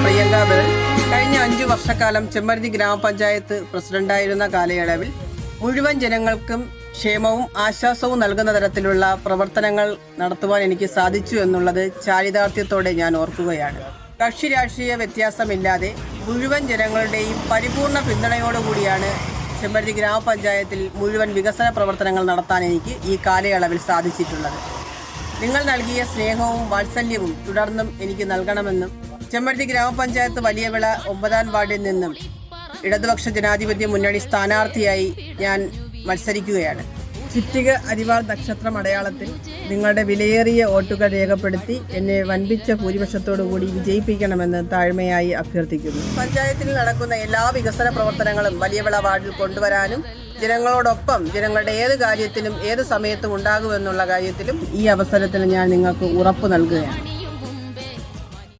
Priyanka bell. കഴിഞ്ഞ 5 വർഷക്കാലം ചെമ്മരുതി ഗ്രാമപഞ്ചായത്ത് പ്രസിഡന്റായിരുന്ന കാലയളവിൽ മുഴുവൻ ജനങ്ങൾക്കും ക്ഷേമവും ആശ്വാസവും നൽകുന്ന തരത്തിലുള്ള പ്രവർത്തനങ്ങൾ നടത്തുവാൻ എനിക്ക് സാധിച്ചു എന്നുള്ളത് ചാരിതാർത്ഥ്യത്തോടെ ഞാൻ ഓർക്കുകയാണ്. കക്ഷി രാഷ്ട്രീയ വ്യത്യാസമില്ലാതെ മുഴുവൻ ജനങ്ങളുടെയും പരിപൂർണ പിന്തുണയോടുകൂടിയാണ് ചെമ്മരുതി ഗ്രാമപഞ്ചായത്തിൽ മുഴുവൻ വികസന പ്രവർത്തനങ്ങൾ നടത്താൻ എനിക്ക് ഈ കാലയളവിൽ സാധിച്ചിട്ടുള്ളത്. നിങ്ങൾ നൽകിയ സ്നേഹവും വാത്സല്യവും തുടർന്നും എനിക്ക് നൽകണമെന്നും ചെമ്മരുതി ഗ്രാമപഞ്ചായത്ത് വലിയവിള 9-ാം വാർഡിൽ നിന്നും ഇടതുപക്ഷ ജനാധിപത്യ മുന്നണി സ്ഥാനാർത്ഥിയായി ഞാൻ മത്സരിക്കുകയാണ്. ചിറ്റിക അരിവാൾ നക്ഷത്രം അടയാളത്തിൽ നിങ്ങളുടെ വിലയേറിയ വോട്ടുകൾ രേഖപ്പെടുത്തി എന്നെ വൻപിച്ച ഭൂരിപക്ഷത്തോടുകൂടി വിജയിപ്പിക്കണമെന്ന് താഴ്മയായി അഭ്യർത്ഥിക്കുന്നു. പഞ്ചായത്തിൽ നടക്കുന്ന എല്ലാ വികസന പ്രവർത്തനങ്ങളും വലിയവിള വാർഡിൽ കൊണ്ടുവരാനും ജനങ്ങളോടൊപ്പം ജനങ്ങളുടെ ഏത് കാര്യത്തിലും ഏത് സമയത്തും ഉണ്ടാകുമെന്നുള്ള കാര്യത്തിലും ഈ അവസരത്തിൽ ഞാൻ നിങ്ങൾക്ക് ഉറപ്പ് നൽകുകയാണ്.